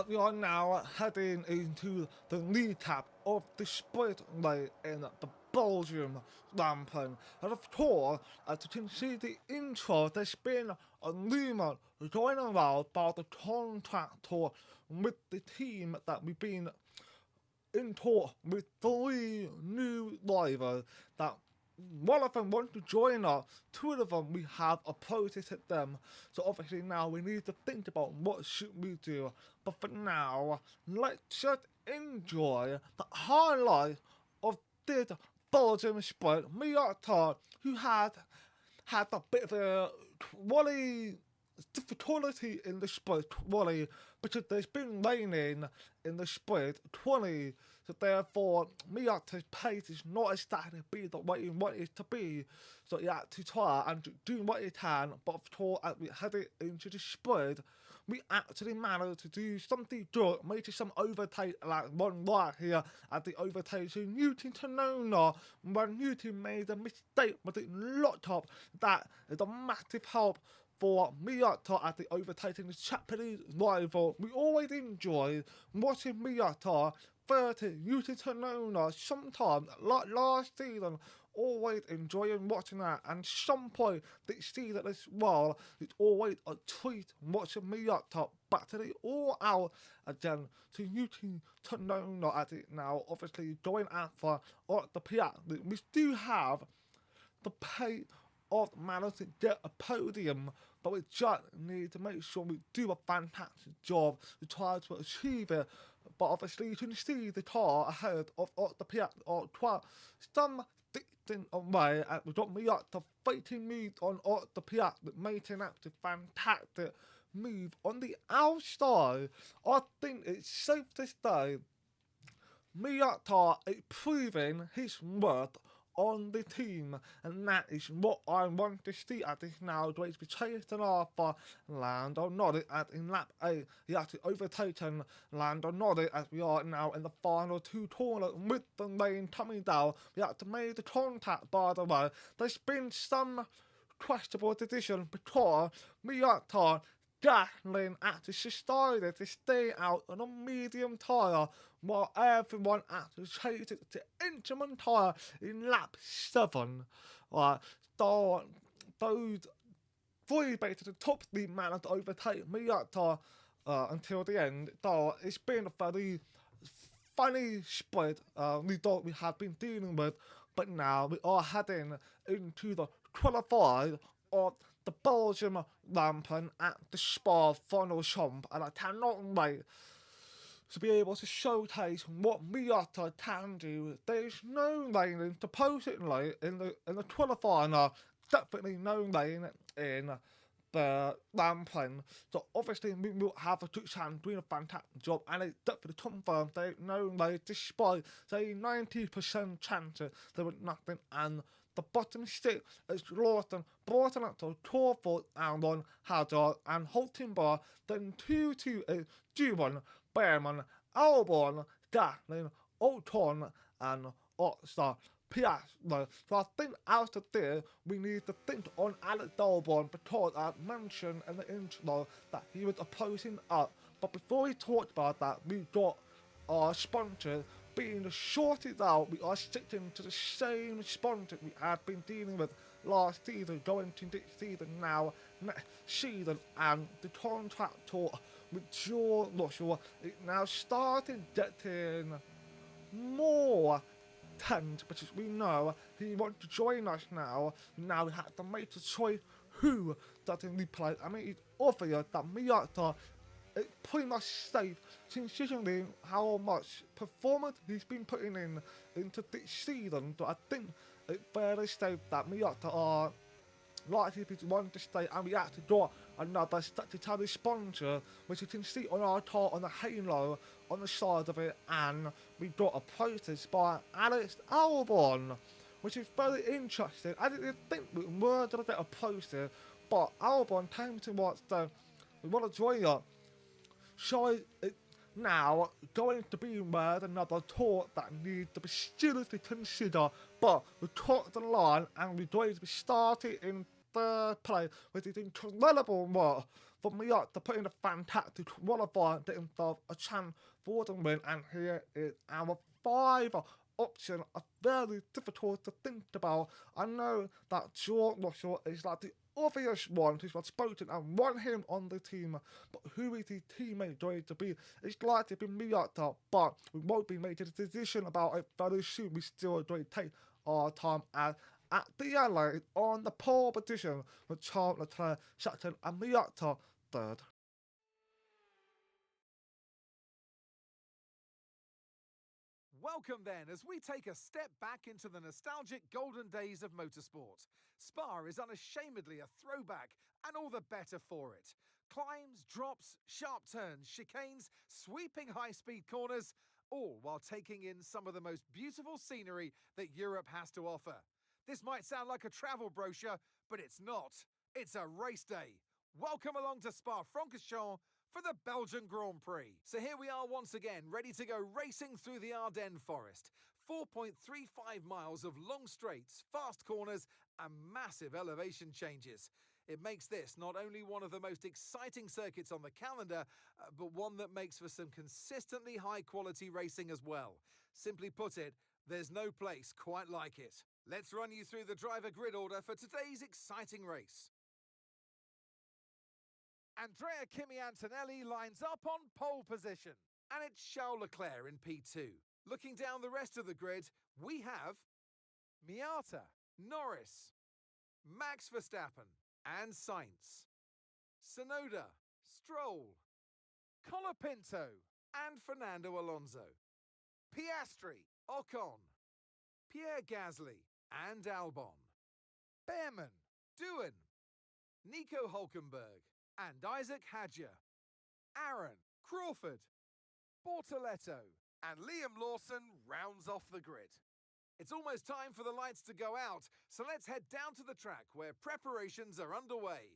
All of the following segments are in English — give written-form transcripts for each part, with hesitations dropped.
We are now heading into the recap of the sprint late in the Belgium ramping. And of course, as you can see the intro, there's been a rumor going around about the contractor with the team that we've been in talk with three new drivers that one of them wants to join us, two of them we have approached at them. So obviously now we need to think about what should we do. But for now, let's just enjoy the highlight of this Belgium sprint. Miata, who had a bit of a quality difficulty in the sprint 20 because there's been raining in the sprint 20, so therefore Miata's pace is not expected to be the way you want it to be, so you have to try and do what you can. But of course as we headed into the sprint we actually managed to do something good, making some overtake, like one right here at the overtake to Newton Tanona when Newton made a mistake with the locked up. That is a massive help for Miata at the overtaking the Japanese rival. We always enjoy watching Miata 30 Newton Tanona sometime like last season. Always enjoying watching that, and some point this season as well, it's always a treat watching Miata back to the all out again to Newton Tanona at it now. Obviously going after the Piat. We do have the pay of managed to get a podium, but we just need to make sure we do a fantastic job to try to achieve it. But obviously you can see the car ahead of the Piat or 12 some distance away, and we got me up to fighting move on the Piat that making out a fantastic move on the outside. I think it's safe to say Miyata is proving his worth on the team, and that is what I want to see at this now. Going to be chasing after Lando Norris at in lap 8. He has to overtaken Lando Norris as we are now in the final two corners with the rain coming down. We have to make the contact, by the way. There's been some questionable decision because Miyata Gatlin actually decided to stay out on a medium tyre while everyone actually chased it to instrument tyre in lap 7. Right, so those three basically took the manner to overtake Miata until the end. So it's been a very funny split we have been dealing with, but now we are heading into the qualified of the Belgium rampant at the Spa final jump, and I cannot wait to be able to showcase what Miata can do. There's no lane supposedly in the qualifier, definitely no lane in the ramping. So obviously we will have a good chance doing a fantastic job, and it's definitely confirmed there's no lane despite say 90% chance there was nothing. And the bottom six is Lawson, Bortonato, Torford, Aaron, Hazard, and Holtenbar. Then 2-2 is Juwan, Behrman, Albon, Gatlin, Oton, and Oxford. Piazza. So I think out of this, we need to think on Alex Albon because I mentioned in the intro that he was opposing up. But before we talked about that, we got our sponsor being sorted out. We are sticking to the same sponsor we had been dealing with last season, going to this season now, next season, and the contractor with George Russell is now starting getting more tent because we know he wants to join us now. Now we have to make the choice who doesn't replay. I mean, it's obvious that Miata is pretty much safe considering how much performance he's been putting in into this season. So I think it's fairly safe that Miata are likely to want to stay, and we have to draw another statutory sponsor, which you can see on our car on the halo on the side of it, and we got a protest by Alex Albon, which is very interesting. I didn't think we were going to get a protest, but Albon came to us saying, we want to join you. So it's now going to be another talk that needs to be seriously considered, but we took the line and we're going to be starting in third place, which is incredible work for Miot to put in a fantastic qualifier, get himself a chance for the win, and here is our 5 option, are very difficult to think about. I know that George Russell is like the obvious one who's been spoken and want him on the team, but who is his teammate going to be? It's likely to be Miata, but we won't be making a decision about it very soon. We still going to take our time as at the Adelaide on the pole position with Charles Leclerc second and Miata third. Welcome then, as we take a step back into the nostalgic golden days of motorsport. Spa is unashamedly a throwback, and all the better for it. Climbs, drops, sharp turns, chicanes, sweeping high-speed corners, all while taking in some of the most beautiful scenery that Europe has to offer. This might sound like a travel brochure, but it's not. It's a race day. Welcome along to Spa-Francorchamps for the Belgian Grand Prix. So here we are once again, ready to go racing through the Ardennes forest. 4.35 miles of long straights, fast corners, and massive elevation changes. It makes this not only one of the most exciting circuits on the calendar, but one that makes for some consistently high-quality racing as well. Simply put it, there's no place quite like it. Let's run you through the driver grid order for today's exciting race. Andrea Kimi Antonelli lines up on pole position, and it's Charles Leclerc in P2. Looking down the rest of the grid, we have Miata, Norris, Max Verstappen and Sainz, Sonoda, Stroll, Colapinto and Fernando Alonso, Piastri, Ocon, Pierre Gasly and Albon, Behrman, Doohan, Nico Hulkenberg and Isaac Hadjar, Aaron, Crawford, Bortoletto and Liam Lawson rounds off the grid. It's almost time for the lights to go out, so let's head down to the track where preparations are underway.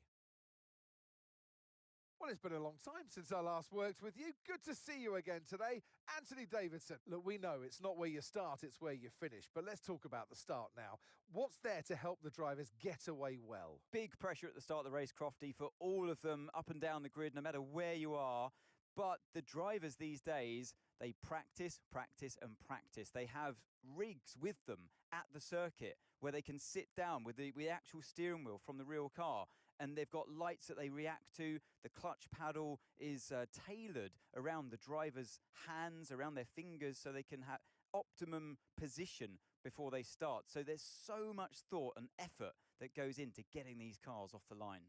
Well, it's been a long time since I last worked with you. Good to see you again today. Anthony Davidson. Look, we know it's not where you start, it's where you finish. But let's talk about the start now. What's there to help the drivers get away well? Big pressure at the start of the race, Crofty, for all of them up and down the grid, no matter where you are. But the drivers these days, they practice, practice and practice. They have rigs with them at the circuit where they can sit down with the actual steering wheel from the real car. And they've got lights that they react to. The clutch paddle is tailored around the driver's hands, around their fingers, so they can have optimum position before they start. So there's so much thought and effort that goes into getting these cars off the line.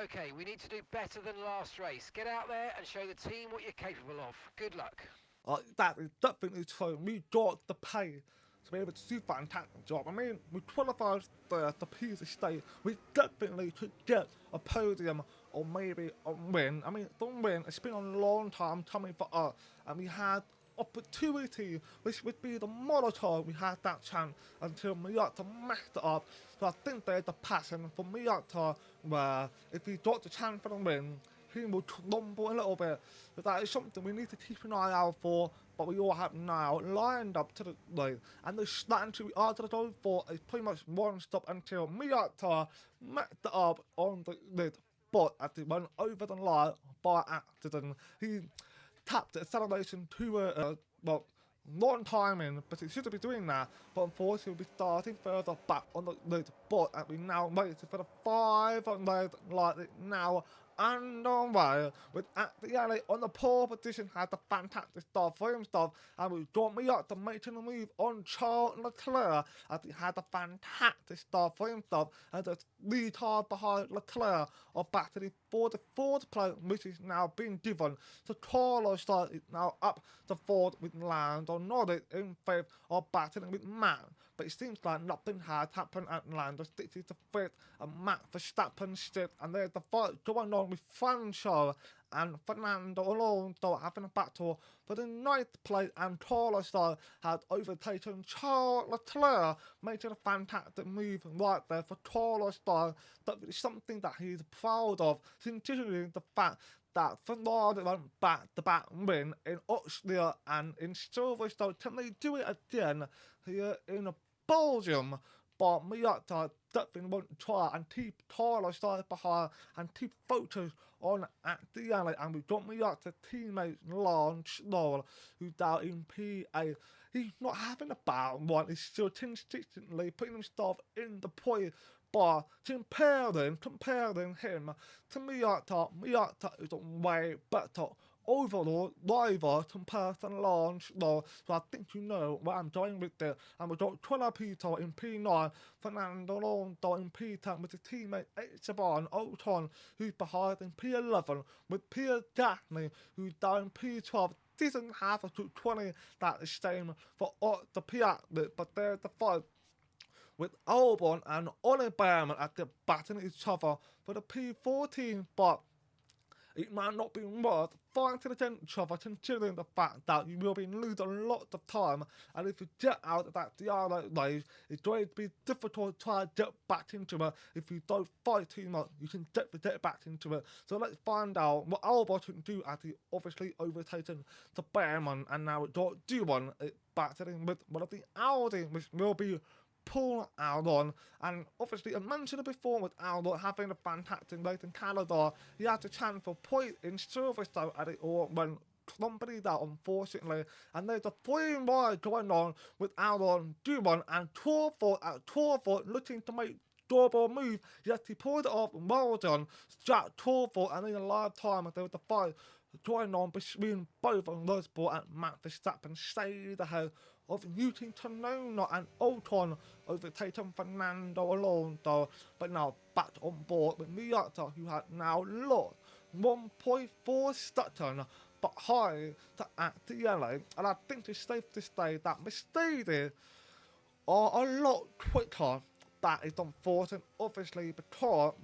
Okay, we need to do better than last race. Get out there and show the team what you're capable of. Good luck. That is definitely true. We got the pay to be able to do a fantastic job. I mean, we qualified the piece of state. We definitely could get a podium or maybe a win. I mean, the win, it's been a long time coming for us, and we had opportunity, which would be the monitor. We had that chance until Miata messed it up. So I think there's the passion for Miata where if he got the chance for the win, he will crumble a little bit. But that is something we need to keep an eye out for, but we all have now lined up to the lead. And the strategy we are going to go for is pretty much one stop until Miata messed it up on the lid. But as he went over the line by accident, he tapped the acceleration to long timing, but he shouldn't be doing that. But unfortunately, we'll be starting further back on the lead. But as we now waiting for the 5 lead like it now underway with Actiali on the pole position, had the fantastic start for himself, and we got me up to making a move on Charles Leclerc as he had a fantastic start for himself and the lead hard behind Leclerc are battling for the 4th place, which is now being given. So Carlos is now up to 4th with Lando Norris in 5th of battling with Matt. But it seems like nothing has happened at Lando sticks to 5th and Matt Verstappen 6th, and there's the fight going on with Franco and Fernando Alonso having a battle for the 9th place, and Carlos had overtaken Charles Leclerc, making a fantastic move right there for Carlos. That is something that he's proud of, considering the fact that Ferrari went back-to-back win in Austria and in Silverstone. Can they do it again here in Belgium? but Miata definitely want to try and keep Charles Leclerc behind and keep focus on at the end. And we've got Miata teammate Lance Stroll, who's down in P8. He's not having a bad one, he's still consistently putting himself in the point. But comparing him to Miata is a way better overall driver compared to Lance Stroll. So I think you know where I'm going with this. And we've got Trillapito in P9, Fernando Alonso in P10 with his teammate Esteban Ocon, who's behind in P11, with Pierre Gasly, who's down in P12. Doesn't have a 220 that is same for the Piat, but there's the fight with Albon and Ollie Behrman at the battling each other for the P14, but it might not be worth fighting against each other considering the fact that you will be losing a lot of time, and if you get out of that DRS race, it's going to be difficult to try to get back into it. If you don't fight too much, you can definitely get back into it. So let's find out what Albon can do as he obviously overtaken the Behrman, and now it's D1 battling with one of the Audi, which will be pull Albon, and obviously I mentioned it before with Albon having a fantastic race in Canada. He had a chance for point in Silverstone at it all went completely down, unfortunately, and there's a 3 wide going on with Albon, D1 and Torford looking to make double move. Yes, he pulled it off, well done, Jack Torford, and in a live time there was a fight going on between both of those and Max Verstappen stayed ahead of Yuki Tsunoda and Ocon overtaking Fernando Alonso, but now back on board with Miata, who had now lost 1.4 seconds behind to at the yellow, and I think it's safe to say that Mercedes are a lot quicker. That is unfortunate, obviously, because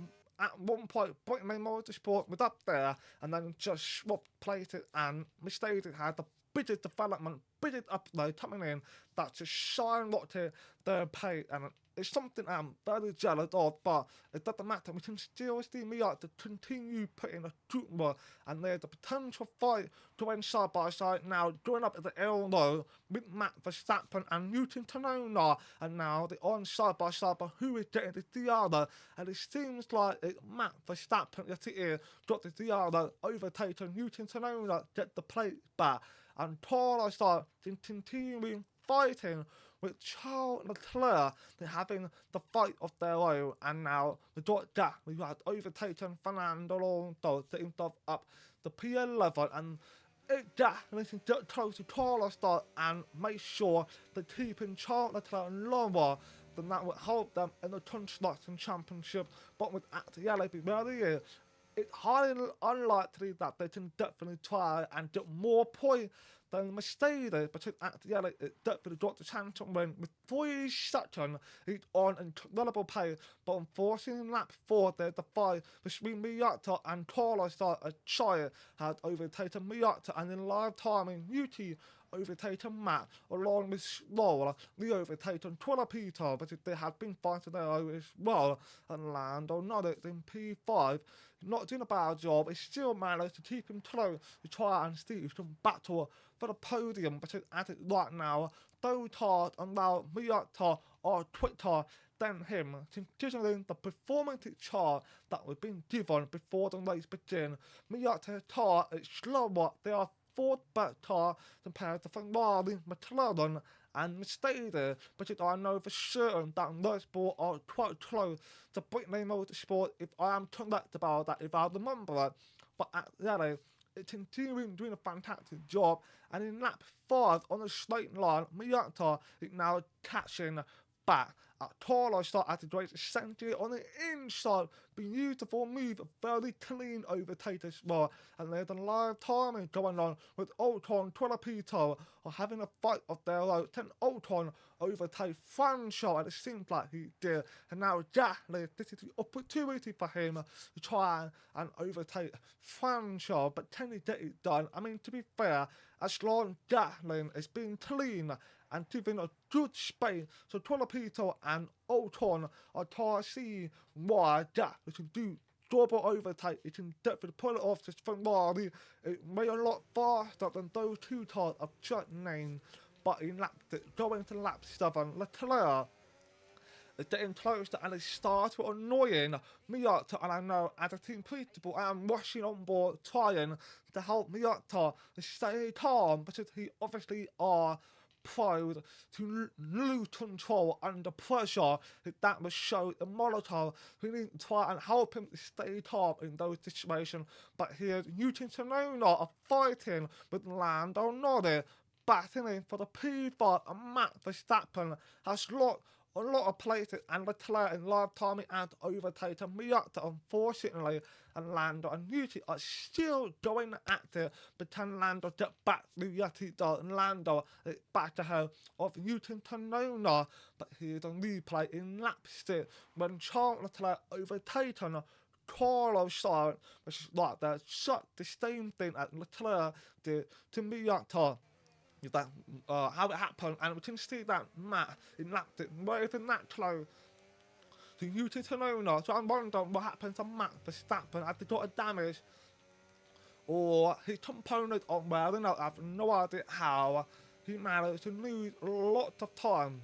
at one point, Brittany Motorsport was up there and then just swapped places, and Mercedes had the biggest development, biggest upload coming in that just skyrocketed their pay, and it's something I'm very jealous of, but it doesn't matter. We can still see Miata to continue putting a good work, and there's a potential fight to win side by side now, going up at the elbow with Max Verstappen and Yuki Tsunoda, and now they're on side by side, but who is getting the other? And it seems like it's Max Verstappen, yes it is, got the other, overtaken Yuki Tsunoda, get the plate back, and Charles Leclerc continuing fighting with Charles Leclerc. They're having the fight of their own, and now the Dot Gap, who had overtaken Fernando Alonso, getting himself up the P11, and it definitely can get close to Charles Leclerc and make sure they're keeping Charles Leclerc lower. Then that would help them in the Construction Championship, but with Actiella being where he is, it's highly unlikely that they can definitely try and get more points than Mercedes, but Actiella definitely got the chance to win with 3 seconds. He's on incredible pace, but unfortunately in lap 4 there's the fight between Miata and Carlos a Chaya had overtaken Miata, and in live timing Yuki overtaken Matt, along with Stroll, the overtaken Trillapito, but they had been fighting there as well, and Lando Norris in P5, not doing a bad job. He still managed to keep him close to try and see if he can battle for the podium, but at it right now, those hard and now Miata are quicker than him, considering the performance chart that was being given before the race began. Miata's car is slower, they are 4th best car compared to Ferrari, McLaren and Mercedes, but I know for certain that Red Bull are quite close to Brittany Motorsport, if I am correct about that, if I remember it. But at the end, it's continuing doing a fantastic job, and in lap 5 on the straight line, Miata is now catching back. Carlos started to race essentially on the inside. Beautiful move, very clean overtake as well. And there's a live timing going on with Ocon, Trillapito are having a fight of their own. Can Ocon overtake Francho? And it seems like he did. And now Gasly, this is the opportunity for him to try and overtake Francho. But can he get it done? I mean, to be fair, as long as Gasly is being clean and giving a good space, so Trillapito and Ocon are trying to see why Gasly can do double overtake. It can definitely pull it off just Ferrari. It may a lot faster than those two cars I've just named, but in going to lap 7, Leclerc is getting closer and it starts to annoying Miata, and I know as a team principal I am rushing on board trying to help Miata to stay calm because he obviously are proud to lose control under pressure. That was show the Molotov. We need to try and help him to stay calm in those situations. But here's Yuki Tsunoda are fighting with Lando Norris, battling for the P5, and Max Verstappen has lost a lot of places, and Leclerc in live timing and overtaken Miata, unfortunately, and Lando and Yuki are still going at it, but can Lando get back to Yuki does, and Lando is back ahead of Yuki Tsunoda, but here's a replay in lap 6 when Charles Leclerc overtaken Carlos Sainz, which is like that, shot the same thing as Leclerc did to Miata. That how it happened, and we can see that Matt in lap where isn't that close to Yuki Tsunoda. So I'm wondering what happened to Matt Verstappen. Has he got a damage, or his component on where? I have no idea how he managed to lose lots of time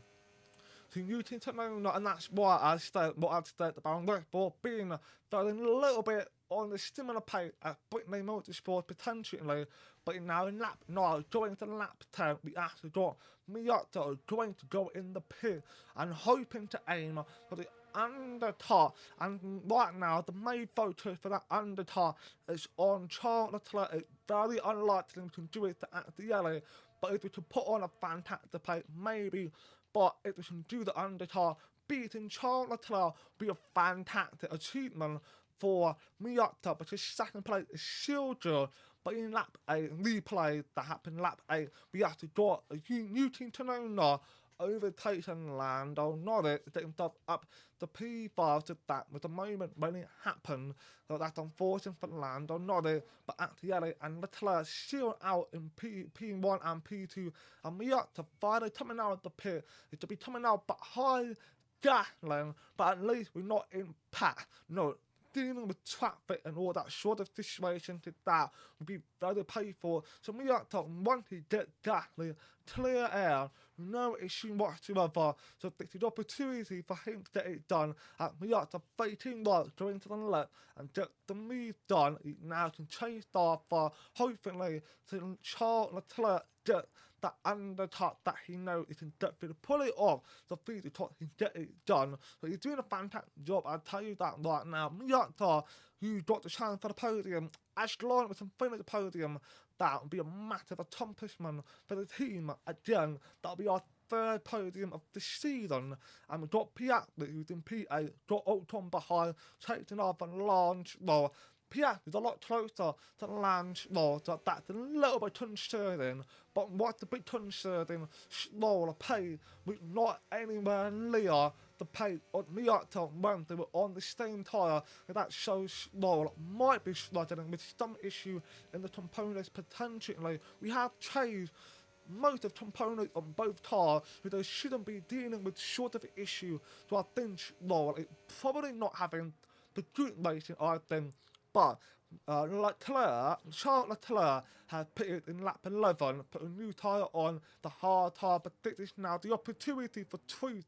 to Yuki Tsunoda, and that's why I said what I said about Red Bull being feeling a little bit on the similar pace as Brittany Motorsport potentially, but now in lap 9, going to lap 10, we actually got Miata going to go in the pit and hoping to aim for the undercut, and right now the main focus for that undercut is on Charles Leclerc. It's very unlikely we can do it at the yellow, but if we can put on a fantastic play, maybe. But if we can do the undercut, beating Charles Leclerc would be a fantastic achievement for Miata, because second place is still good. But in lap 8, replay that happened in lap 8, we actually got a Yuki Tsunoda overtaking Lando Norris to get himself up the P5, so that was the moment when it happened. So that's unfortunate for Lando Norris, but actually and Leclerc still out in P1 and P2, and Miata finally coming out of the pit. It to be coming out behind Gasly, but at least we're not in pack. No, dealing with traffic and all that sort of situation to that would be very painful. So Miata, once he gets Gasly clear air, no issue whatsoever. So it's an opportunity for him to get it done. At Miata, 13 right, going to the left and get the move done. He now can change star for hopefully to Charles Leclerc get that undercut that he knows he can get through to pull it off. So please he can get it done. So he's doing a fantastic job, I'll tell you that right now. Miata, who got the chance for the podium, as long as we can finish the podium, that would be a massive accomplishment for the team. Again, that'll be our third podium of the season, and we got Piastri, who's in P8, got Ocon behind, taking off and launch low. Piastri is a lot closer to Lance Stroll, so that's a little bit concerning. But what's a bit concerning, Stroll pace was not anywhere near the pace of Miata when they were on the same tyre. That shows Stroll might be struggling with some issue in the components potentially. We have changed most of components on both cars, so they shouldn't be dealing with sort of issue. So I think Stroll is probably not having the good racing, I think. But Charles Leclerc has pitted in lap 11, put a new tyre on the hard tyre, but this is now the opportunity for truth.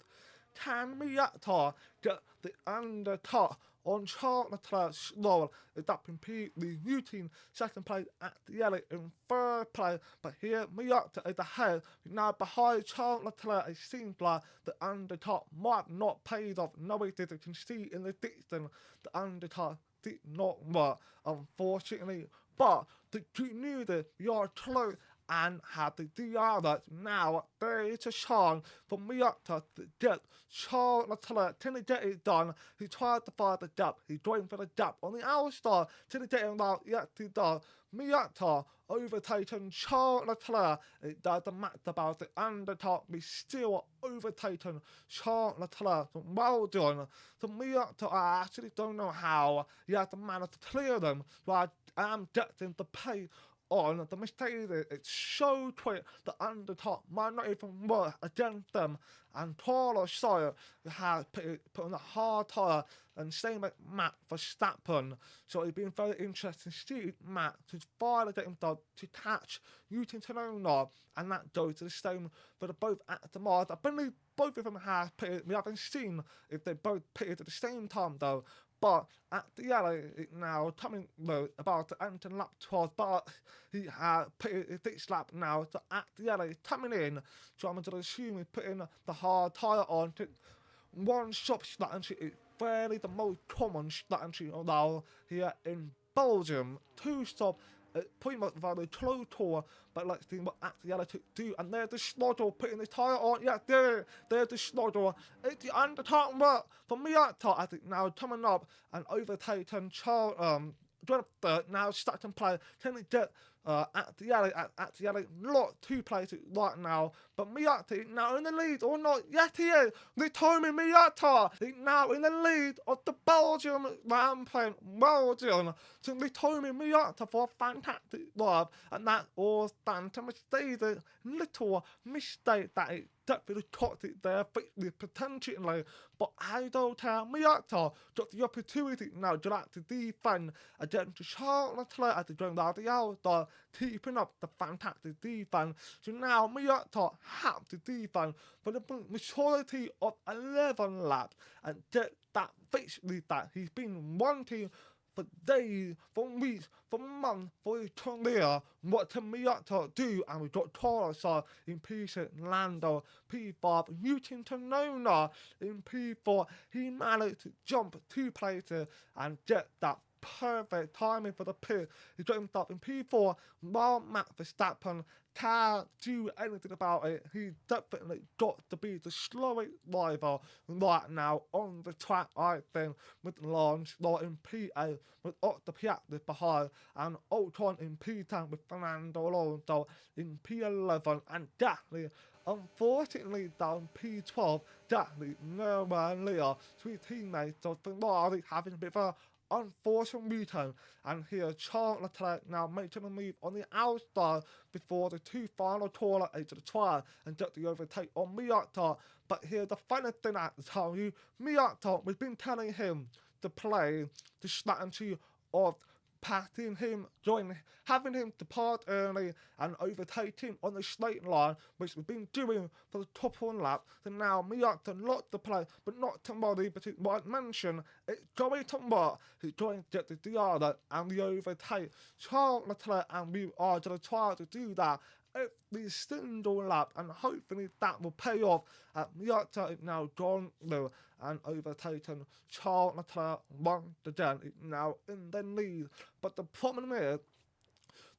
Can Miata get the undercut on Charles Leclerc's Stroll? Is that completely routine? Second place at the yellow in third place, but here Miata is ahead. Now behind Charles Leclerc, it seems like the undercut might not pay off. No, it did. You can see in the distance the undercut did not work, unfortunately. But the good news is we are close and have the DRS. Now there is a chance for Miata to get Charles Leclerc. Can he get it done? He tried to find the gap. He's going for the gap on the outside. Can he get him out? Yes, he does. Miata overtaken Charles Leclerc. It doesn't matter about the undercut. We still overtaken Charles Leclerc. So well done. So Miata, I actually don't know how he has managed to clear them. So I am getting the pace on the Mercedes. It's so quick that under top might not even work against them. And Carlos Sainz has put on a hard tyre, and same with Matt Verstappen. So it's been very interesting to see Matt to finally get himself to catch Yuki Tsunoda, and that goes to the same for the both at the mod. I believe both of them have pitted. We haven't seen if they both pitted at the same time though. But at the yellow, it now coming about to enter lap 12, but he had pitted this lap now. So at the yellow, coming in, so I'm going to assume he's putting the hard tyre on. One stop strategy is fairly the most common strategy now here in Belgium. Two stop, pretty much very close tour, but let's see what at the yellow to do. And there's the Schnoddle putting the tyre on. Yeah, there's the Schnoddle. It's the undercut work for Miata, I think, now coming up and overtaking Charles. Now starting play. Can he get at the yellow? Not two places right now, but Miata now in the lead or not? Yes, he is. Ritomi Miata is now in the lead of the Belgium rampant. Well done to Ritomi Miata for a fantastic drive, and that all down to Mercedes' little mistake that it definitely caught it there, potentially, but I don't tell Miata got the opportunity now to like to defend against Charles Leclerc as they going down the outside, keeping up the fantastic defense. So now Miata have to defend for the majority of 11 laps and get that victory that he's been wanting for days, for weeks, for months, for his career. What can Miata do? And we've got Carlos in P6, Lando, P5, Yuki Tsunoda in P4. He managed to jump 2 places and get that perfect timing for the pit. He got himself in P4 while Max Verstappen can't do anything about it. He definitely got to be the slowest driver right now on the track, I think, with Lance Stroll in P8, with Otto Piastri behind, and Ocon in P10 with Fernando Alonso in P11, and Gasly, unfortunately, down P12, Gasly nowhere near to his teammates, so Ferrari having a bit of a unfortunate return. And here Charles Leclerc now making a move on the outside before the 2 final corner into the trial and get the overtake on Miata. But here the final thing I have to tell you, Miata, we've been telling him to play the strategy of passing him, having him depart early and overtaking on the straight line, which we've been doing for the top 1 lap. So now Miata not to play, but not to worry, but it might mention it's going to work. He's going to get the Diana and the overtake Charles Leclerc, and we are going to try to do that every single lap, and hopefully that will pay off. Miata is now gone through and overtaken Charles Leclerc once again. Is now in the lead. But the problem is,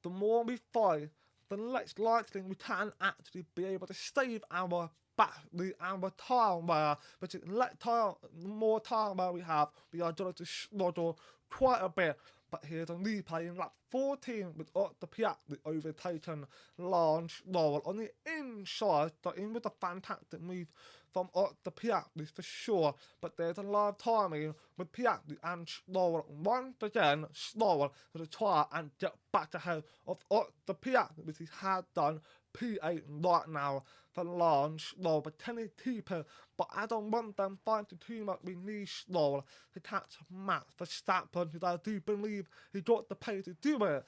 the more we fight, the less likely we can actually be able to save our battery and our tyre wear. But the more tyre wear we have, we are going to struggle quite a bit. But here's a replay in lap 14 with Otto Piastri overtaking Lance Stroll on the inside, starting with a fantastic move from Otto Piastri for sure. But there's a live timing with Piastri and Stroll once again. Stroll to try and get back ahead of Otto Piastri, which he had done P8 right now for Lance Stroll, but can he keep it? But I don't want them fighting too much. We need Stroll to catch Max Verstappen, who I do believe he got the pay to do it.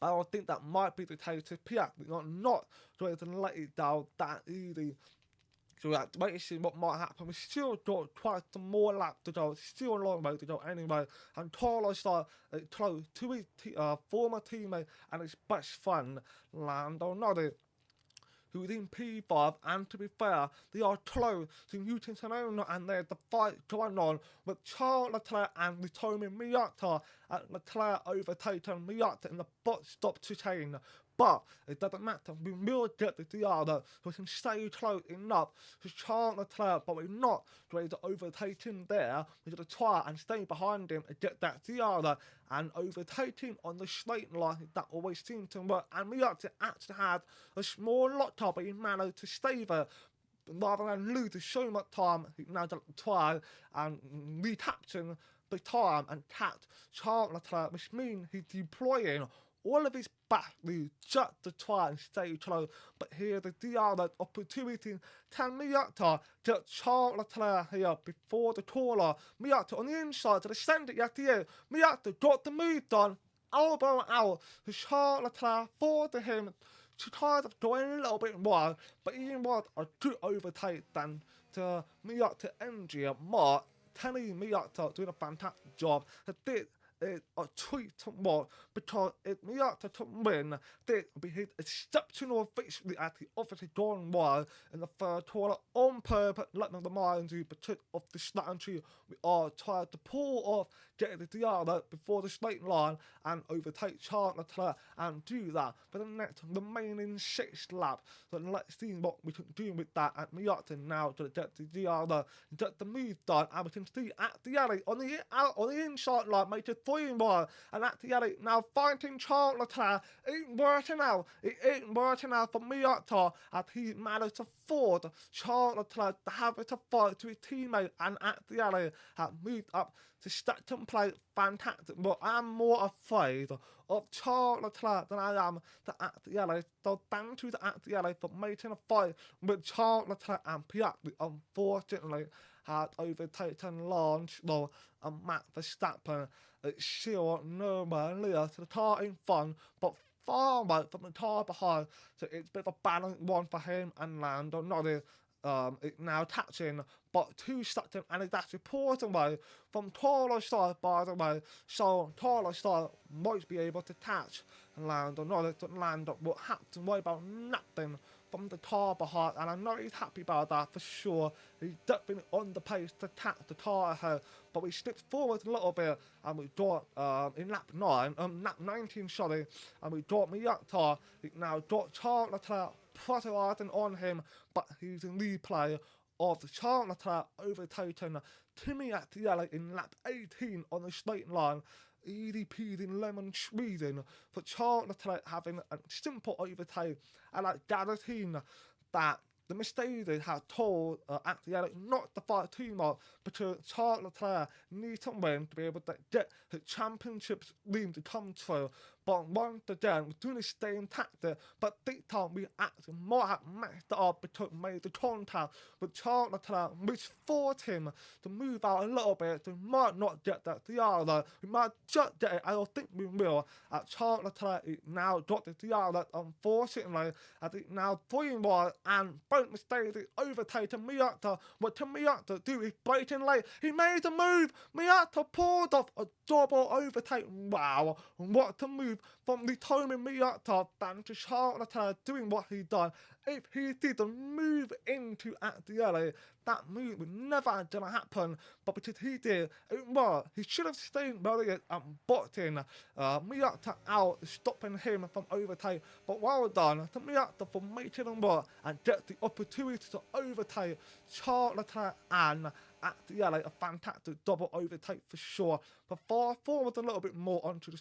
I don't think that might be the case if Piastri not going to let it down that easy. So we have to wait and see what might happen. We still got quite some more laps to go. It's still a long way to go anyway. And Carlos close to his former teammate and his best friend, Lando Norris, who's in P5, and to be fair, they are close to Yuki Tsunoda, and there's the fight going on with Charles Leclerc and Ritomi Miata, and Leclerc overtaking Miata in the box stop chicane. But it doesn't matter, we will get the Diana, so we can stay close enough to Charles Leclerc, but we're not going to overtake him there. We're going to try and stay behind him and get that Diana and overtake him on the straight line. That always seems to work, and we actually had a small lot up, but he managed to stay there. Rather than lose so much time, he now just try and recapture the time and catch Charles Leclerc, which means he's deploying all of his battery just to try and stay close. But here the other opportunity can Miata to Charles Leclerc here before the caller. Miata on the inside to the centre at the end. Miata got the move done, elbow out to Charles Leclerc forward him. She tried to go in a little bit wide, but even was a good overtake than to Miata NG. Mark Kenny Miata doing a fantastic job. He did a treat to watch because if Miata to win, this would be his exceptional victory at the obviously gone wide in the third quarter on purpose, letting the mind you because of the strategy we are trying to pull off, get the Diana before the straight line and overtake Charles Leclerc and do that for the next remaining 6 laps. So let's see what we can do with that at Miata now to get the Diana, get the move done, and we can see at the alley on the inside line, make it 3-1, and at the alley now fighting Charles Leclerc. It ain't working out. It ain't working out for Miata as he managed to force Charles Leclerc to have it to fight to his teammate, and at the alley have moved up to second place. Fantastic, but I'm more afraid of Charles Leclerc than I am to at the alley. So thank you to at the alley for making a fight with Charles Leclerc and Piastri. Unfortunately, had overtaken Lance Stroll and Max Verstappen. It's still nowhere near to the car in front, but far away from the car behind. So it's a bit of a balanced one for him and Lando Norris. It's now touching, but 2 seconds, and it's actually pulls away from Carlos side, by the way. So Carlos side might be able to touch Lando Norris, but Lando will have to worry about nothing from the car behind, and I know he's happy about that for sure. He's definitely on the pace to touch the car ahead, but we slipped forward a little bit, and we got in lap 19, sorry, and we got Miata. We now got Charles Leclerc pressurizing on him, but he's in replay of the Charles Leclerc overtaking Kimi at the alley in lap 18 on the straight line. Easy peasy lemon squeezing for Charles Leclerc having a simple overtake, and I guarantee that the Mercedes have told at the alley not to fight too much because Charles Leclerc needs to win to be able to get his championships dream to come true. But once again, we're doing the same tactic, but this time we actually might have messed it up because we made the contact with Charles Leclerc, which forced him to move out a little bit. So we might not get that Diana. We might just get it. I don't think we will. Charles Leclerc now got the Diana, unfortunately, as it now 3-1, and both Mercedes overtaking Miata. What can Miata do? He's breaking late. He made a move. Miata pulled off a double overtake. Wow, what a move from the Tommy Miata than to Charles Leclerc doing what he done. If he didn't move into at the alley, that move would never gonna happen. But because he did, he should have stayed where he is and boxing Miata out, stopping him from overtake. But well done to Miata for making him work and get the opportunity to overtake Charles Leclerc and at the alley. A fantastic double overtake for sure. But far forward a little bit more onto the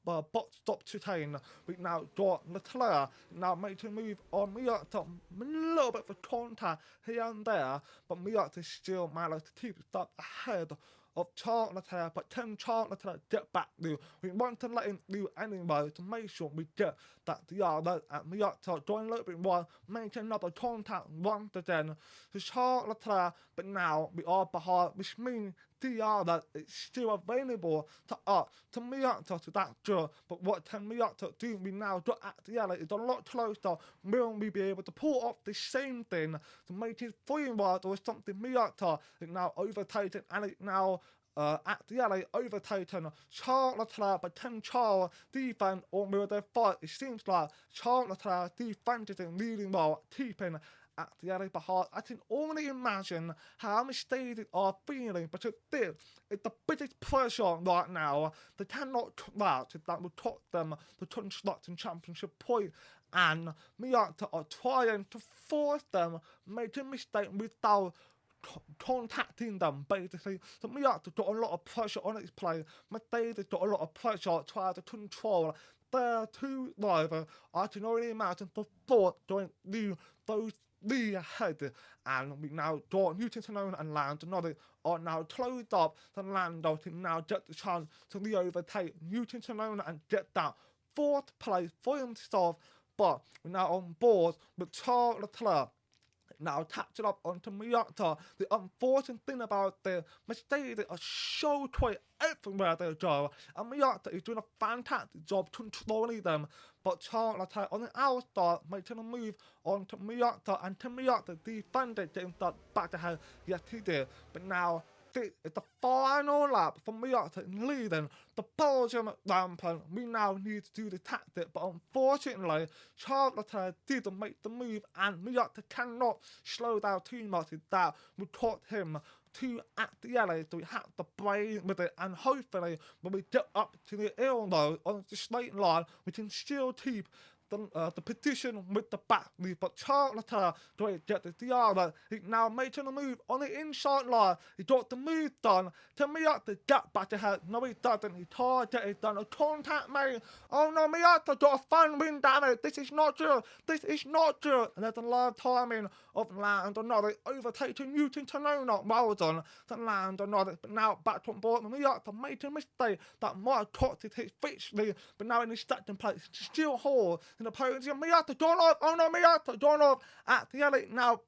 box stop chicane. We now got Leclerc now making a move on Miata, a little bit of contact here and there, but Miata still managed to keep stuff ahead of Charles Leclerc. But can Charles Leclerc get back through? We want to let him through anyway to make sure we get that Diana at Miata going a little bit more, making another contact once again to Charles Leclerc. But now we are behind, which means Diana is still available to us, to Miata, to that girl. But what can Miata do? We now got at Diana is a lot closer. Will we be able to pull off the same thing to make it 3-1 or something? Miata is now overtaken, and it now at the alley overtaken Charles Leclerc, but can Charles defend or will they fight? It seems like Charles Leclerc defended it really well, keeping at the alley behind. I can only imagine how Mercedes are feeling, because this is the biggest pressure right now. They cannot crash, that will cost them the Constructing Championship point, and Miata are trying to force them make a mistake without contacting them, basically. So Miata got a lot of pressure on its play. Mercedes got a lot of pressure trying to control their 2 drivers. I can only imagine the thought going through those ahead, and we now got Newton Sonona and Lando Norris are now closed up. So Lando can now get the chance to re-overtake Newton Sonona and get that 4th place for himself, but we're now on board with Charles Leclerc. Now catching up onto Miata. The unfortunate thing about the Mercedes are so quick everywhere they go, and Miata is doing a fantastic job controlling them. But Charles Leclerc on the outside making a move onto Miata, and to Miata defended, getting that back ahead. Yes, he did. But now this is the final lap for Miata in leading the Belgium rampant. We now need to do the tactic, but unfortunately, Charles Leclerc didn't make the move, and Miata cannot slow down too much. That would cause him to at the alley, so we have to brain with it, and hopefully when we get up to the hill road on the straight line, we can still keep the position with the back lead. But Charles Leclerc, to get the Diana, he's now making a move on the inside line. He got the move done to Miata, get back ahead. No, he doesn't. He tried to get it done. A contact made. Oh no, Miata got a fun win damage. This is not good. This is not good. And there's a last timing of Lando Norris overtaking Newton Tanona. Well done to Lando Norris. But now back on board. Miata made a mistake that might have costed his victory. But now in his second place, still hold in the podium. Miata gone off. Oh no, Miata gone off at the alley. Now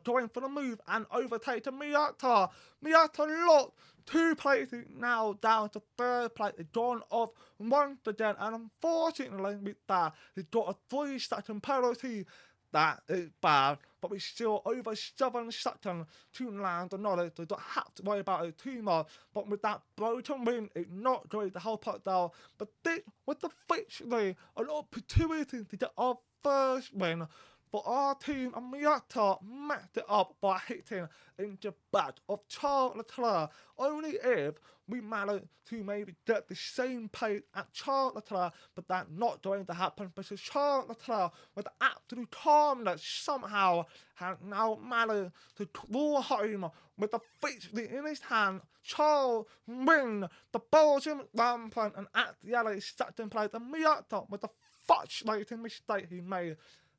going for the move and overtaking Miata. Miata locked 2 places now down to 3rd place. He's gone off once again, and unfortunately with that, he's got a 3-second penalty. That is bad, but we still over 7 seconds to land the knowledge, so we don't have to worry about it too much. But with that broken win, it's not going to help us down. But this was the victory, an opportunity to get our first win. For our team, and Miata messed it up by hitting into the back of Charles Leclerc. Only if we manage to maybe get the same pace at Charles Leclerc, but that's not going to happen because Charles Leclerc, with absolute calmness, somehow has now managed to claw home with the victory in his hand. Charles win the Belgium rampant, and at the alley second place, and Miata with the frustrating mistake he made.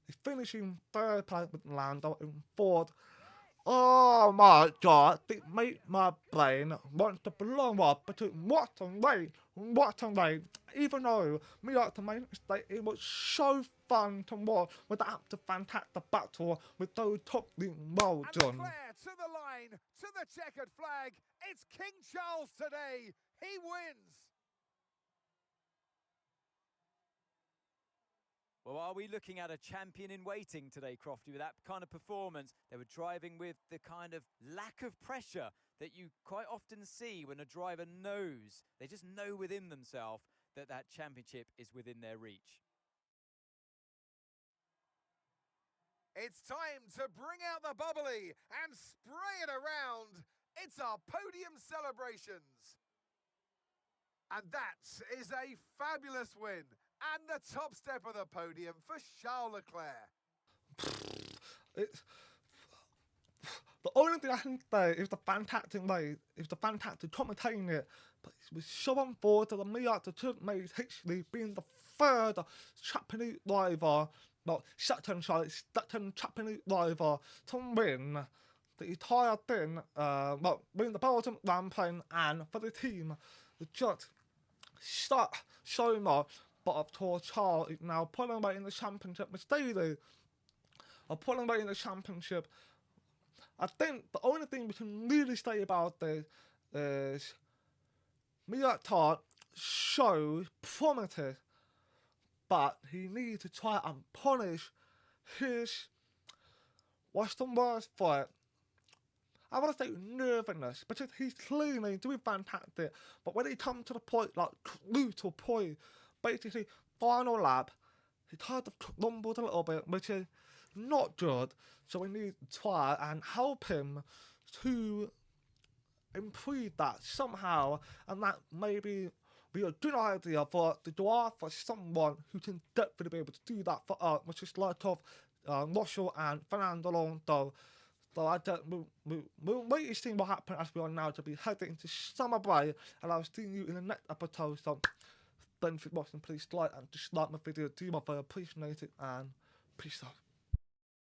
He's finishing 3rd place with Lando in 4th. Oh my god, it made my brain want to blow up because what a race. Even though Miata made a mistake, it was so fun to watch with the fantastic battle with those top league. Well done. And Leclerc to the line, to the checkered flag. It's King Charles today. He wins. Well, are we looking at a champion in waiting today, Crofty, with that kind of performance? They were driving with the kind of lack of pressure that you quite often see when a driver knows, they just know within themselves that that championship is within their reach. It's time to bring out the bubbly and spray it around. It's our podium celebrations. And that is a fabulous win. And the top step of the podium for Charles Leclerc. It's the only thing I can say is the fantastic way, is the fantastic commentating it, but it was so unfortunate that Miata took made history being the 3rd Japanese driver, not second Japanese driver to win the entire thing, win the Belgium rampant, and for the team, just so much. But of course, Charles is now pulling away in the championship. Mercedes are pulling away in the championship. I think the only thing we can really say about this is Miata shows promises, but he needs to try and punish his, what's the word for it? I want to say nervousness, because he's clearly doing fantastic, but when he comes to the point, like crucial point, basically final lap, he kind of rumbled a little bit, which is not good, so we need to try and help him to improve that somehow, and that maybe be a good idea for the draft for someone who can definitely be able to do that for us, which is like of Russell and Fernando Alonso. So I just, we'll wait and see what happens as we are now to be heading into summer break, and I'll see you in the next episode. So thanks for watching, please like and dislike my video, do my very appreciate it, and peace out.